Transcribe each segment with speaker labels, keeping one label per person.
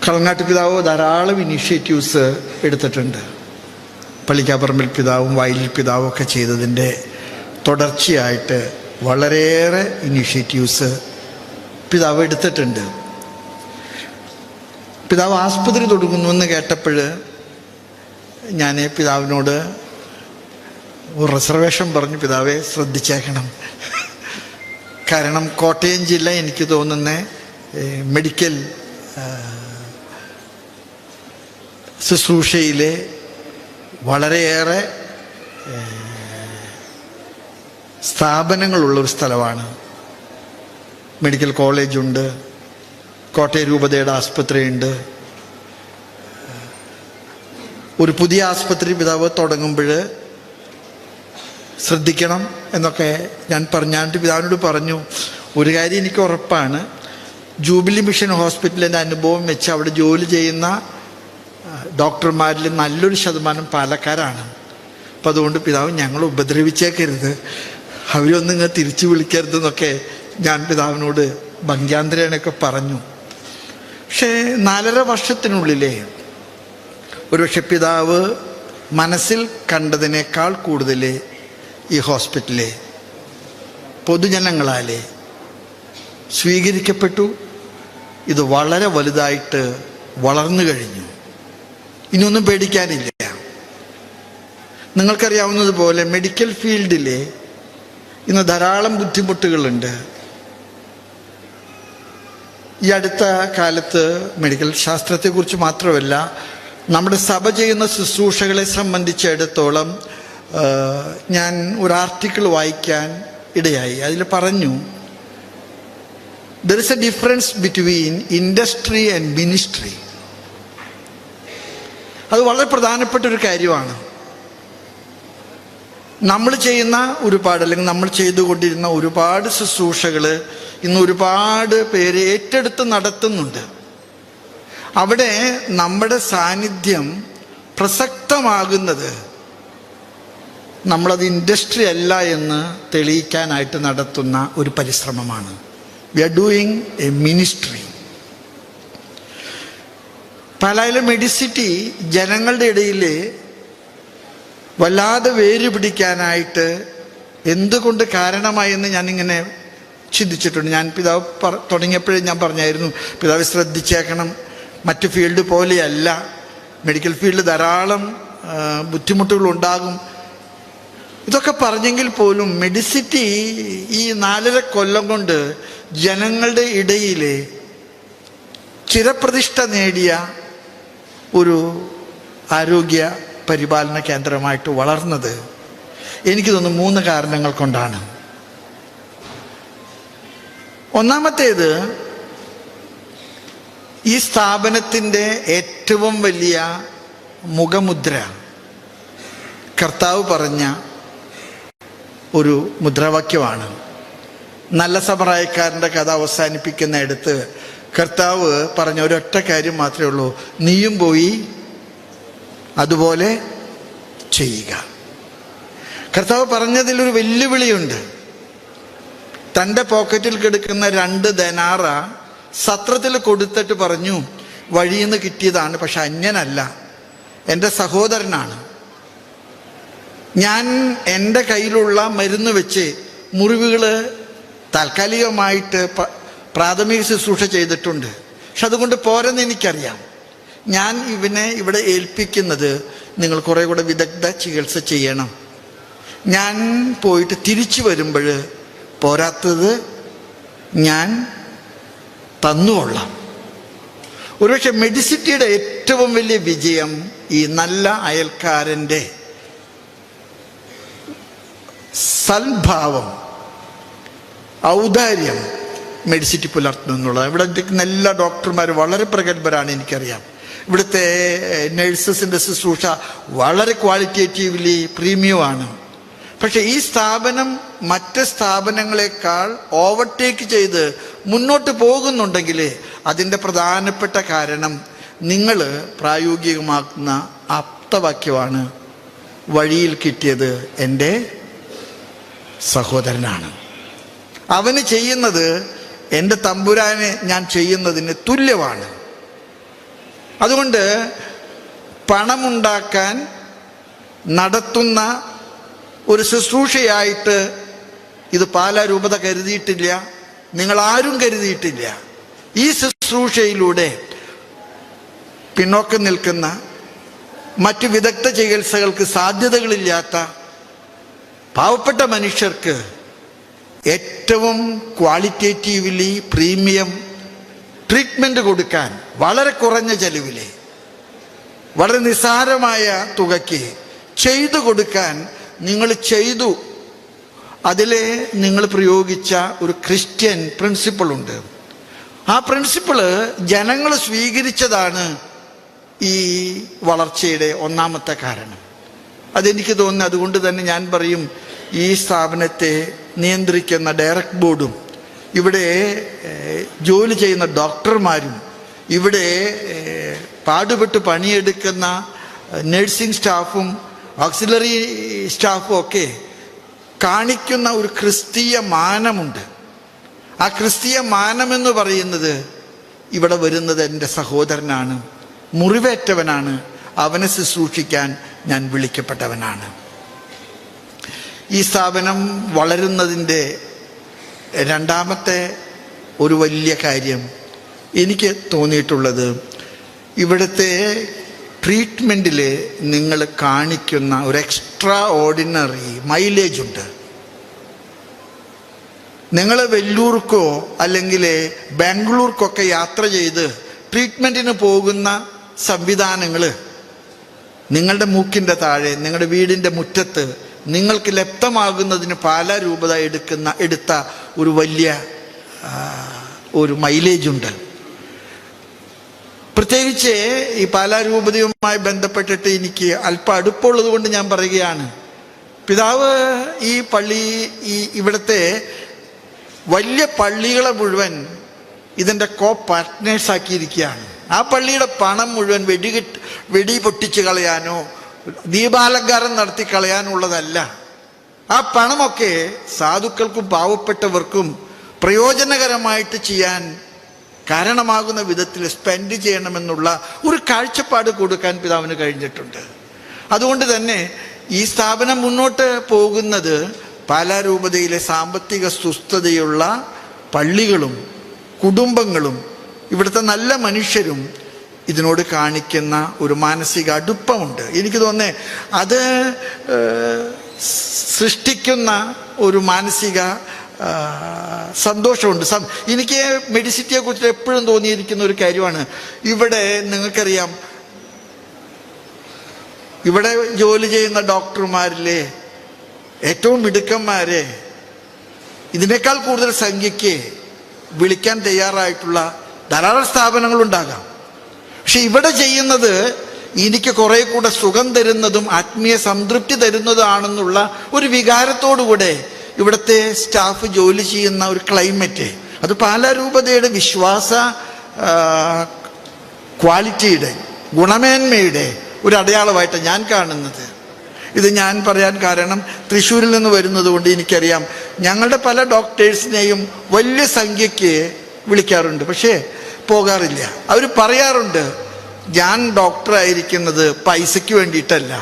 Speaker 1: കളങ്ങാട്ട് പിതാവ് ധാരാളം ഇനീഷ്യേറ്റീവ്സ് എടുത്തിട്ടുണ്ട്. പള്ളിക്കാപ്പറമ്പിൽ പിതാവും വയലിൽ പിതാവും ഒക്കെ ചെയ്തതിൻ്റെ തുടർച്ചയായിട്ട് വളരെയേറെ ഇനീഷ്യേറ്റീവ്സ് പിതാവ് എടുത്തിട്ടുണ്ട്. പിതാവ് ആസ്പത്രി തുടങ്ങുന്നുവെന്ന് കേട്ടപ്പോൾ ഞാൻ പിതാവിനോട് ഒരു റിസർവേഷൻ പറഞ്ഞു, പിതാവെ ശ്രദ്ധിച്ചേക്കണം. കാരണം കോട്ടയം ജില്ല എനിക്ക് തോന്നുന്ന മെഡിക്കൽ ശുശ്രൂഷയിലെ വളരെയേറെ സ്ഥാപനങ്ങളുള്ളൊരു സ്ഥലമാണ്. മെഡിക്കൽ കോളേജുണ്ട്, കോട്ടയം രൂപതയുടെ ആസ്പത്രിയുണ്ട്. ഒരു പുതിയ ആസ്പത്രി പിതാവ് തുടങ്ങുമ്പോൾ ശ്രദ്ധിക്കണം എന്നൊക്കെ ഞാൻ പറഞ്ഞാണ്ട് പിതാവിനോട് പറഞ്ഞു. ഒരു കാര്യം എനിക്ക് ഉറപ്പാണ്, ജൂബിലി മിഷൻ ഹോസ്പിറ്റലിൻ്റെ അനുഭവം വെച്ച് അവിടെ ജോലി ചെയ്യുന്ന ഡോക്ടർമാരിൽ നല്ലൊരു ശതമാനം പാലക്കാരാണ്. അപ്പം അതുകൊണ്ട് പിതാവ് ഞങ്ങൾ ഉപദ്രവിച്ചേക്കരുത്, അവരൊന്നും ഇങ്ങനെ തിരിച്ചു വിളിക്കരുതെന്നൊക്കെ ഞാൻ പിതാവിനോട് ഭംഗ്യാന്തരേണൊക്കെ പറഞ്ഞു. പക്ഷേ 4.5 വർഷത്തിനുള്ളിലേ ഒരുപക്ഷെ പിതാവ് മനസ്സിൽ കണ്ടതിനേക്കാൾ കൂടുതൽ ഈ ഹോസ്പിറ്റലിലെ പൊതുജനങ്ങളാലെ സ്വീകരിക്കപ്പെട്ടു. ഇത് വളരെ വലുതായിട്ട് വളർന്നു കഴിഞ്ഞു. ഇനിയൊന്നും പേടിക്കാനില്ല. നിങ്ങൾക്കറിയാവുന്നതുപോലെ മെഡിക്കൽ ഫീൽഡിൽ ഇന്ന് ധാരാളം ബുദ്ധിമുട്ടുകളുണ്ട്. ഈ അടുത്ത കാലത്ത് മെഡിക്കൽ ശാസ്ത്രത്തെക്കുറിച്ച് മാത്രമല്ല, നമ്മുടെ സഭ ചെയ്യുന്ന ശുശ്രൂഷകളെ സംബന്ധിച്ചിടത്തോളം ഞാൻ ഒരു ആർട്ടിക്കിൾ വായിക്കാൻ ഇടയായി. അതിൽ പറഞ്ഞു, there is a difference between industry and ministry. അത് വളരെ പ്രധാനപ്പെട്ട ഒരു കാര്യമാണ്. നമ്മൾ ചെയ്യുന്ന ഒരുപാട്, അല്ലെങ്കിൽ നമ്മൾ ചെയ്തുകൊണ്ടിരുന്ന ഒരുപാട് ശുശ്രൂഷകൾ ഇന്ന് ഒരുപാട് പേര് ഏറ്റെടുത്ത് നടത്തുന്നുണ്ട്. അവിടെ നമ്മുടെ സാന്നിധ്യം പ്രസക്തമാകുന്നത് നമ്മളത് ഇൻഡസ്ട്രി അല്ല എന്ന് തെളിയിക്കാനായിട്ട് നടത്തുന്ന ഒരു പരിശ്രമമാണ്. We are doing a ministry. പാലായിലെ മെഡിസിറ്റി ജനങ്ങളുടെ ഇടയിൽ വല്ലാതെ വേര് പിടിക്കാനായിട്ട് എന്തുകൊണ്ട് കാരണമായെന്ന് ഞാനിങ്ങനെ ചിന്തിച്ചിട്ടുണ്ട്. ഞാൻ പിതാവ് തുടങ്ങിയപ്പോഴേ ഞാൻ പറഞ്ഞായിരുന്നു, പിതാവ് ശ്രദ്ധിച്ചേക്കണം, മറ്റ് ഫീൽഡ് പോലെയല്ല, മെഡിക്കൽ ഫീൽഡ് ധാരാളം ബുദ്ധിമുട്ടുകളുണ്ടാകും. ഇതൊക്കെ പറഞ്ഞെങ്കിൽ പോലും മെഡിസിറ്റി ഈ 4.5 കൊല്ലം കൊണ്ട് ജനങ്ങളുടെ ഇടയിൽ ചിരപ്രതിഷ്ഠ നേടിയ ഒരു ആരോഗ്യ പരിപാലന കേന്ദ്രമായിട്ട് വളർന്നത് എനിക്ക് തോന്നുന്നു 3 കാരണങ്ങൾ കൊണ്ടാണ്. ഒന്നാമത്തേത്, ഈ സ്ഥാപനത്തിൻ്റെ ഏറ്റവും വലിയ മുഖമുദ്ര കർത്താവ് പറഞ്ഞ ഒരു മുദ്രാവാക്യമാണ്. നല്ല സമറായക്കാരൻ്റെ കഥ അവസാനിപ്പിക്കുന്നിടത്ത് കർത്താവ് പറഞ്ഞ ഒരൊറ്റ കാര്യം മാത്രമേ ഉള്ളൂ, നീയും പോയി അതുപോലെ ചെയ്യുക. കർത്താവ് പറഞ്ഞതിലൊരു വെല്ലുവിളിയുണ്ട്. തൻ്റെ പോക്കറ്റിൽ കിടക്കുന്ന 2 ധനാറ സത്രത്തിൽ കൊടുത്തിട്ട് പറഞ്ഞു, വഴിയിൽ നിന്ന് കിട്ടിയതാണ്, പക്ഷെ അന്യനല്ല, എൻ്റെ സഹോദരനാണ്. ഞാൻ എൻ്റെ കയ്യിലുള്ള മരുന്ന് വെച്ച് മുറിവുകൾ താൽക്കാലികമായിട്ട് പ്രാഥമിക ശുശ്രൂഷ ചെയ്തിട്ടുണ്ട്, പക്ഷെ അതുകൊണ്ട് പോരെന്ന് എനിക്കറിയാം. ഞാൻ ഇവനെ ഇവിടെ ഏൽപ്പിക്കുന്നത് നിങ്ങൾ കുറേ കൂടെ വിദഗ്ധ ചികിത്സ ചെയ്യണം. ഞാൻ പോയിട്ട് തിരിച്ചു വരുമ്പോൾ പോരാത്തത് ഞാൻ തന്നുകൊള്ളാം. ഒരുപക്ഷെ മെഡിസിറ്റിയുടെ ഏറ്റവും വലിയ വിജയം ഈ നല്ല അയൽക്കാരൻ്റെ സൽഭാവം, ഔദാര്യം മെഡിസിറ്റി പുലർത്തുന്നു എന്നുള്ളത്. ഇവിടെ ഇരിക്കുന്ന എല്ലാ ഡോക്ടർമാരും വളരെ പ്രഗത്ഭരാണ്, എനിക്കറിയാം. ഇവിടുത്തെ നഴ്സസിൻ്റെ ശുശ്രൂഷ വളരെ ക്വാളിറ്റേറ്റീവ്ലി പ്രീമിയമാണ്. പക്ഷെ ഈ സ്ഥാപനം മറ്റ് സ്ഥാപനങ്ങളെക്കാൾ ഓവർടേക്ക് ചെയ്ത് മുന്നോട്ട് പോകുന്നുണ്ടെങ്കിൽ അതിൻ്റെ പ്രധാനപ്പെട്ട കാരണം നിങ്ങൾ പ്രായോഗികമാക്കുന്ന ആപ്തവാക്യമാണ്, വഴിയിൽ കിട്ടിയത് എൻ്റെ സഹോദരനാണ്. അവന് ചെയ്യുന്നത് എൻ്റെ തമ്പുരാനെ ഞാൻ ചെയ്യുന്നതിന് തുല്യമാണ്. അതുകൊണ്ട് പണമുണ്ടാക്കാൻ നടത്തുന്ന ഒരു ശുശ്രൂഷയായിട്ട് ഇത് പാലാ രൂപത കരുതിയിട്ടില്ല, നിങ്ങളാരും കരുതിയിട്ടില്ല. ഈ ശുശ്രൂഷയിലൂടെ പിന്നോക്കം നിൽക്കുന്ന, മറ്റു വിദഗ്ധ ചികിത്സകൾക്ക് സാധ്യതകളില്ലാത്ത പാവപ്പെട്ട മനുഷ്യർക്ക് ഏറ്റവും ക്വാളിറ്റേറ്റീവ്ലി പ്രീമിയം ട്രീറ്റ്മെൻറ്റ് കൊടുക്കാൻ വളരെ കുറഞ്ഞ ചെലവിൽ, വളരെ നിസ്സാരമായ തുകയ്ക്ക് ചെയ്തു കൊടുക്കാൻ നിങ്ങൾ ചെയ്തു. അതിൽ നിങ്ങൾ പ്രയോഗിച്ച ഒരു ക്രിസ്ത്യൻ പ്രിൻസിപ്പിളുണ്ട്. ആ പ്രിൻസിപ്പിള് ജനങ്ങൾ സ്വീകരിച്ചതാണ് ഈ വളർച്ചയുടെ ഒന്നാമത്തെ കാരണം. അതെനിക്ക് തോന്നുന്നു. അതുകൊണ്ട് തന്നെ ഞാൻ പറയും, ഈ സ്ഥാപനത്തെ നിയന്ത്രിക്കുന്ന ഡയറക്ട് ബോർഡും ഇവിടെ ജോലി ചെയ്യുന്ന ഡോക്ടർമാരും ഇവിടെ പാടുപെട്ട് പണിയെടുക്കുന്ന നഴ്സിംഗ് സ്റ്റാഫും ഓക്സിലറി സ്റ്റാഫും ഒക്കെ കാണിക്കുന്ന ഒരു ക്രിസ്തീയ മാനമുണ്ട്. ആ ക്രിസ്തീയ മാനമെന്ന് പറയുന്നത്, ഇവിടെ വരുന്നത് എൻ്റെ സഹോദരനാണ്, മുറിവേറ്റവനാണ്, അവനെ ശുശ്രൂഷിക്കാൻ ഞാൻ വിളിക്കപ്പെട്ടവനാണ്. ഈ സ്ഥാപനം വളരുന്നതിൻ്റെ രണ്ടാമത്തെ ഒരു വലിയ കാര്യം എനിക്ക് തോന്നിയിട്ടുള്ളത്, ഇവിടുത്തെ ട്രീറ്റ്മെൻറ്റിൽ നിങ്ങൾ കാണിക്കുന്ന ഒരു എക്സ്ട്രാ ഓർഡിനറി മൈലേജ് ഉണ്ട്. നിങ്ങൾ വെല്ലൂർക്കോ അല്ലെങ്കിൽ ബാംഗ്ലൂർക്കൊക്കെ യാത്ര ചെയ്ത് ട്രീറ്റ്മെൻറ്റിന് പോകുന്ന സംവിധാനങ്ങൾ നിങ്ങളുടെ മൂക്കിൻ്റെ താഴെ, നിങ്ങളുടെ വീടിൻ്റെ മുറ്റത്ത് നിങ്ങൾക്ക് ലഭ്യമാകുന്നതിന് പാലാ രൂപത എടുത്ത ഒരു വലിയ ഒരു മൈലേജുണ്ട്. പ്രത്യേകിച്ച് ഈ പാലാ രൂപതയുമായി ബന്ധപ്പെട്ടിട്ട് എനിക്ക് അല്പം അടുപ്പമുള്ളത് കൊണ്ട് ഞാൻ പറയുകയാണ്. പിതാവ് ഇവിടുത്തെ വലിയ പള്ളികളെ മുഴുവൻ ഇതിൻ്റെ പാർട്ട്നേഴ്സാക്കിയിരിക്കുകയാണ്. ആ പള്ളിയുടെ പണം മുഴുവൻ വെടി പൊട്ടിച്ച് കളയാനോ ദീപാലങ്കാരം നടത്തി കളയാനുള്ളതല്ല. ആ പണമൊക്കെ സാധുക്കൾക്കും പാവപ്പെട്ടവർക്കും പ്രയോജനകരമായിട്ട് ചെയ്യാൻ കാരണമാകുന്ന വിധത്തിൽ സ്പെൻഡ് ചെയ്യണമെന്നുള്ള ഒരു കാഴ്ചപ്പാട് കൊടുക്കാൻ പിതാവിന് കഴിഞ്ഞിട്ടുണ്ട്. അതുകൊണ്ട് തന്നെ ഈ സ്ഥാപനം മുന്നോട്ട് പോകുന്നത് പാലാ രൂപതയിലെ സാമ്പത്തിക സുസ്ഥതയുള്ള പള്ളികളും കുടുംബങ്ങളും ഇവിടുത്തെ നല്ല മനുഷ്യരും ഇതിനോട് കാണിക്കുന്ന ഒരു മാനസിക അടുപ്പമുണ്ട്. എനിക്ക് തോന്നുന്നത് അത് സൃഷ്ടിക്കുന്ന ഒരു മാനസിക സന്തോഷമുണ്ട്. എനിക്ക് മെഡിസിറ്റിയെ കുറിച്ച് എപ്പോഴും തോന്നിയിരിക്കുന്ന ഒരു കാര്യമാണ്, ഇവിടെ നിങ്ങൾക്കറിയാം, ഇവിടെ ജോലി ചെയ്യുന്ന ഡോക്ടർമാരിലെ ഏറ്റവും മിടുക്കന്മാരെ ഇതിനേക്കാൾ കൂടുതൽ സംഖ്യയ്ക്ക് വിളിക്കാൻ തയ്യാറായിട്ടുള്ള ധാരാളം സ്ഥാപനങ്ങളുണ്ടാകാം. പക്ഷെ ഇവിടെ ചെയ്യുന്നത് എനിക്ക് കുറെ കൂടെ സുഖം തരുന്നതും ആത്മീയ സംതൃപ്തി തരുന്നതാണെന്നുള്ള ഒരു വികാരത്തോടുകൂടെ ഇവിടുത്തെ സ്റ്റാഫ് ജോലി ചെയ്യുന്ന ഒരു ക്ലൈമറ്റ്, അത് പാലാ രൂപതയുടെ വിശ്വാസ ക്വാളിറ്റിയുടെ ഗുണമേന്മയുടെ ഒരു അടയാളമായിട്ട് ഞാൻ കാണുന്നത്. ഇത് ഞാൻ പറയാൻ കാരണം തൃശ്ശൂരിൽ നിന്ന് വരുന്നത് കൊണ്ട് എനിക്കറിയാം. ഞങ്ങളുടെ പല ഡോക്ടേഴ്സിനെയും വലിയ സംഖ്യയ്ക്ക് വിളിക്കാറുണ്ട്, പക്ഷേ പോകാറില്ല. അവർ പറയാറുണ്ട്, ഞാൻ ഡോക്ടറായിരിക്കുന്നത് പൈസയ്ക്ക് വേണ്ടിയിട്ടല്ല,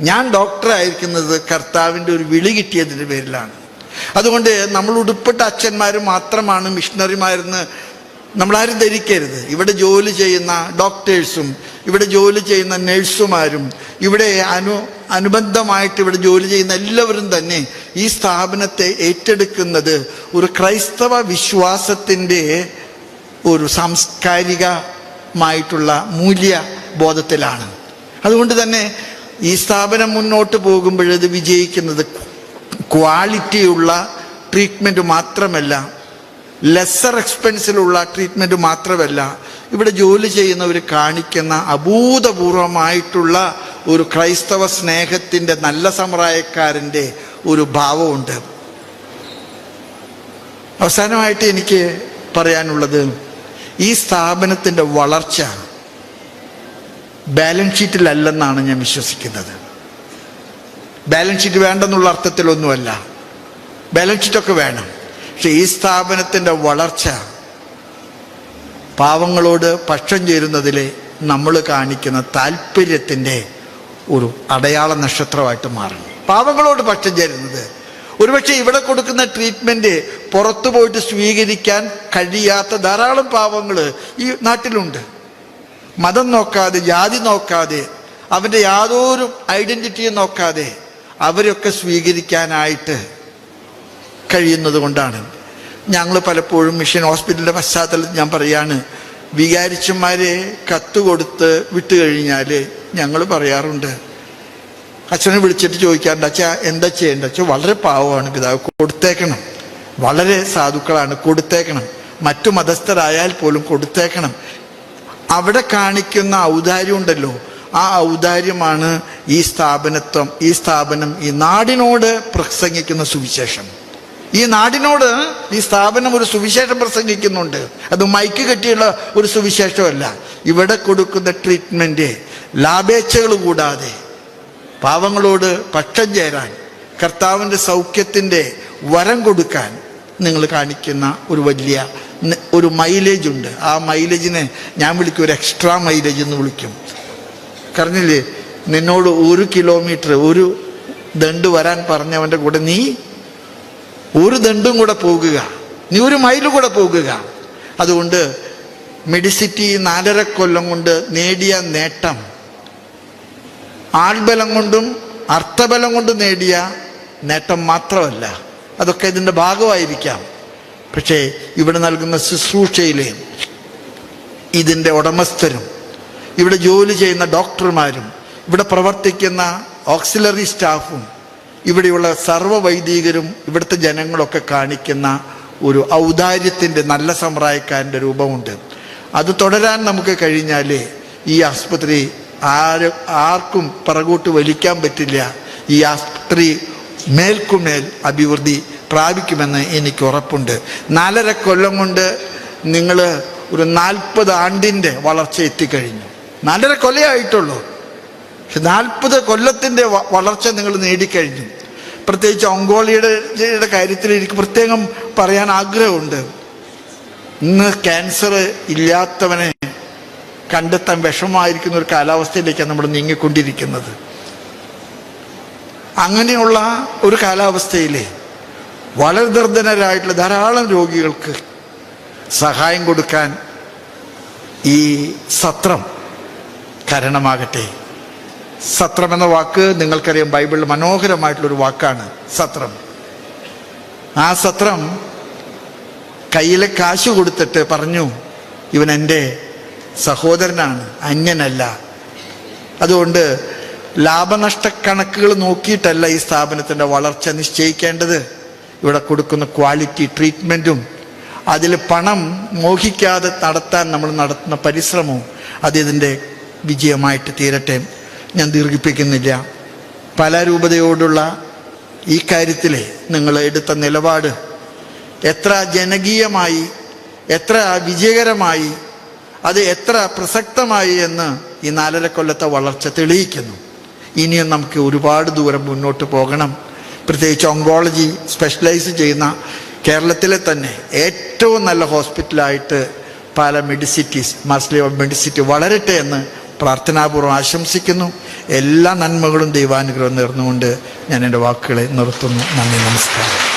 Speaker 1: ഞാൻ ഡോക്ടറായിരിക്കുന്നത് കർത്താവിൻ്റെ ഒരു വിളി കിട്ടിയതിൻ്റെ പേരിലാണ്. അതുകൊണ്ട് നമ്മൾ ഉടുപ്പിട്ട അച്ഛന്മാർ മാത്രമാണ് മിഷണറിമാരെന്ന് നമ്മളാരും ധരിക്കരുത്. ഇവിടെ ജോലി ചെയ്യുന്ന ഡോക്ടേഴ്സും ഇവിടെ ജോലി ചെയ്യുന്ന നഴ്സുമാരും ഇവിടെ അനുബന്ധമായിട്ട് ഇവിടെ ജോലി ചെയ്യുന്ന എല്ലാവരും തന്നെ ഈ സ്ഥാപനത്തെ ഏറ്റെടുക്കുന്നത് ഒരു ക്രൈസ്തവ വിശ്വാസത്തിൻ്റെ ഒരു സാംസ്കാരികമായിട്ടുള്ള മൂല്യബോധത്തിലാണ്. അതുകൊണ്ട് തന്നെ ഈ സ്ഥാപനം മുന്നോട്ട് പോകുമ്പോഴത് വിജയിക്കുന്നത് ക്വാളിറ്റിയുള്ള ട്രീറ്റ്മെൻറ്റ് മാത്രമല്ല, ലെസ്സർ എക്സ്പെൻസിലുള്ള ട്രീറ്റ്മെൻറ്റ് മാത്രമല്ല, ഇവിടെ ജോലി ചെയ്യുന്നവർ കാണിക്കുന്ന അഭൂതപൂർവമായിട്ടുള്ള ഒരു ക്രൈസ്തവ സ്നേഹത്തിൻ്റെ നല്ല സമ്പ്രദായക്കാരൻ്റെ ഒരു ഭാവമുണ്ട്. അവസാനമായിട്ട് എനിക്ക് പറയാനുള്ളത്, ഈ സ്ഥാപനത്തിൻ്റെ വളർച്ച ബാലൻസ് ഷീറ്റിലല്ലെന്നാണ് ഞാൻ വിശ്വസിക്കുന്നത്. ബാലൻസ് ഷീറ്റ് വേണ്ടെന്നുള്ള അർത്ഥത്തിലൊന്നുമല്ല, ബാലൻസ് ഷീറ്റൊക്കെ വേണം. പക്ഷെ ഈ സ്ഥാപനത്തിൻ്റെ വളർച്ച പാവങ്ങളോട് പക്ഷം ചേരുന്നതിലെ നമ്മൾ കാണിക്കുന്ന താല്പര്യത്തിൻ്റെ ഒരു അടയാള നക്ഷത്രമായിട്ട് മാറണം. പാവങ്ങളോട് പക്ഷം ചേരുന്നത്, ഒരുപക്ഷെ ഇവിടെ കൊടുക്കുന്ന ട്രീറ്റ്മെൻറ്റ് പുറത്തു പോയിട്ട് സ്വീകരിക്കാൻ കഴിയാത്ത ധാരാളം പാവങ്ങൾ ഈ നാട്ടിലുണ്ട്. മതം നോക്കാതെ, ജാതി നോക്കാതെ, അവൻ്റെ യാതൊരു ഐഡൻറ്റിറ്റിയും നോക്കാതെ അവരൊക്കെ സ്വീകരിക്കാനായിട്ട് കഴിയുന്നത് കൊണ്ടാണ്. ഞങ്ങൾ പലപ്പോഴും മിഷൻ ഹോസ്പിറ്റലിൻ്റെ പശ്ചാത്തലത്തിൽ ഞാൻ പറയാണ്, വികാരിച്ചന്മാരെ കത്ത് കൊടുത്ത് വിട്ടു കഴിഞ്ഞാൽ ഞങ്ങൾ പറയാറുണ്ട്, അച്ഛനെ വിളിച്ചിട്ട് ചോദിക്കാറുണ്ട്, അച്ഛാ എന്താ ചെയ്യേണ്ടത്? അച്ഛൻ വളരെ പാവമാണ് പിതാവ്, കൊടുത്തേക്കണം, വളരെ സാധുക്കളാണ്, കൊടുത്തേക്കണം, മറ്റു മതസ്ഥരായാൽ പോലും കൊടുത്തേക്കണം. അവിടെ കാണിക്കുന്ന ഔദാര്യം ഉണ്ടല്ലോ, ആ ഔദാര്യമാണ് ഈ സ്ഥാപനം ഈ നാടിനോട് പ്രസംഗിക്കുന്ന സുവിശേഷം. ഈ നാടിനോട് ഈ സ്ഥാപനം ഒരു സുവിശേഷം പ്രസംഗിക്കുന്നുണ്ട്. അത് മൈക്ക് കെട്ടിയുള്ള ഒരു സുവിശേഷമല്ല. ഇവിടെ കൊടുക്കുന്ന ട്രീറ്റ്മെൻറ്റ് ലാഭേച്ഛകൾ കൂടാതെ പാവങ്ങളോട് പക്ഷം ചേരാൻ, കർത്താവിൻ്റെ സൗഖ്യത്തിൻ്റെ വരം കൊടുക്കാൻ നിങ്ങൾ കാണിക്കുന്ന ഒരു മൈലേജ് ഉണ്ട്. ആ മൈലേജിനെ ഞാൻ വിളിക്കും ഒരു എക്സ്ട്രാ മൈലേജ് എന്ന് വിളിക്കും. പറഞ്ഞില്ലേ, നിന്നോട് 1 കിലോമീറ്റർ ഒരു ദണ്ട് വരാൻ പറഞ്ഞവൻ്റെ കൂടെ നീ 1 ദണ്ടും കൂടെ പോകുക, നീ 1 മൈൽ കൂടെ പോകുക. അതുകൊണ്ട് മെഡിസിറ്റി 4.5 കൊല്ലം കൊണ്ട് നേടിയ നേട്ടം ആൾബലം കൊണ്ടും അർത്ഥബലം കൊണ്ടും നേടിയ നേട്ടം മാത്രമല്ല, അതൊക്കെ ഇതിൻ്റെ ഭാഗമായിരിക്കാം. പക്ഷേ ഇവിടെ നൽകുന്ന ശുശ്രൂഷയിലെ ഇതിൻ്റെ ഉടമസ്ഥരും, ഇവിടെ ജോലി ചെയ്യുന്ന ഡോക്ടർമാരും, ഇവിടെ പ്രവർത്തിക്കുന്ന ഓക്സിലറി സ്റ്റാഫും, ഇവിടെയുള്ള സർവ്വ വൈദികരും, ഇവിടുത്തെ ജനങ്ങളൊക്കെ കാണിക്കുന്ന ഒരു ഔദാര്യത്തിൻ്റെ നല്ല സമ്പ്രദായക്കാരൻ്റെ രൂപമുണ്ട്. അത് തുടരാൻ നമുക്ക് കഴിഞ്ഞാൽ ഈ ആസ്പത്രി ആർക്കും പിറകോട്ട് വലിക്കാൻ പറ്റില്ല. ഈ ആസ്പത്രി മേൽക്കുമേൽ അഭിവൃദ്ധി പ്രാപിക്കുമെന്ന് എനിക്ക് ഉറപ്പുണ്ട്. 4.5 കൊല്ലം കൊണ്ട് നിങ്ങൾ ഒരു 40 ആണ്ടിൻ്റെ വളർച്ച എത്തിക്കഴിഞ്ഞു. 4.5 കൊല്ലമായിട്ടുള്ളൂ, പക്ഷെ 40 കൊല്ലത്തിൻ്റെ വളർച്ച നിങ്ങൾ നേടിക്കഴിഞ്ഞു. പ്രത്യേകിച്ച് ഓങ്കോളജിയുടെ കാര്യത്തിൽ എനിക്ക് പ്രത്യേകം പറയാൻ ആഗ്രഹമുണ്ട്. ഇന്ന് ക്യാൻസർ ഇല്ലാത്തവനെ കണ്ടെത്താൻ വിഷമമായിരിക്കുന്ന ഒരു കാലാവസ്ഥയിലേക്കാണ് നമ്മൾ നീങ്ങിക്കൊണ്ടിരിക്കുന്നത്. അങ്ങനെയുള്ള ഒരു കാലാവസ്ഥയിൽ വളരെ നിർധനരായിട്ടുള്ള ധാരാളം രോഗികൾക്ക് സഹായം കൊടുക്കാൻ ഈ സത്രം കാരണമാകട്ടെ. സത്രം എന്ന വാക്ക് നിങ്ങൾക്കറിയാം, ബൈബിളിൽ മനോഹരമായിട്ടുള്ളൊരു വാക്കാണ് സത്രം. ആ സത്രം കയ്യിലെ കാശ് കൊടുത്തിട്ട് പറഞ്ഞു, ഇവൻ എൻ്റെ സഹോദരനാണ്, അന്യനല്ല. അതുകൊണ്ട് ലാഭനഷ്ട കണക്കുകൾ നോക്കിയിട്ടല്ല ഈ സ്ഥാപനത്തിൻ്റെ വളർച്ച നിശ്ചയിക്കേണ്ടത്. ഇവിടെ കൊടുക്കുന്ന ക്വാളിറ്റി ട്രീറ്റ്മെൻറ്റും അതിൽ പണം മോഹിക്കാതെ നടത്താൻ നമ്മൾ നടത്തുന്ന പരിശ്രമവും അതിൻ്റെ വിജയമായിട്ട് തീരട്ടെ. ഞാൻ ദീർഘിപ്പിക്കുന്നില്ല. പലരൂപതയോടുള്ള ഈ കാര്യത്തിൽ നിങ്ങൾ എടുത്ത നിലപാട് എത്ര ജനകീയമായി, എത്ര വിജയകരമായി, അത് എത്ര പ്രസക്തമായി എന്ന് ഈ 4.5 കൊല്ലത്തെ വളർച്ച തെളിയിക്കുന്നു. ഇനിയും നമുക്ക് ഒരുപാട് ദൂരം മുന്നോട്ട് പോകണം. പ്രത്യേകിച്ച് ഓങ്കോളജി സ്പെഷ്യലൈസ് ചെയ്യുന്ന കേരളത്തിലെ തന്നെ ഏറ്റവും നല്ല ഹോസ്പിറ്റലായിട്ട് പാലാ മെഡിസിറ്റീസ്, മാർസ്ലി മെഡിസിറ്റി വളരട്ടെ എന്ന് പ്രാർത്ഥനാപൂർവ്വം ആശംസിക്കുന്നു. എല്ലാ നന്മകളും ദൈവാനുഗ്രഹം നേർന്നുകൊണ്ട് ഞാൻ എൻ്റെ വാക്കുകളെ നിർത്തുന്നു. നന്ദി, നമസ്കാരം.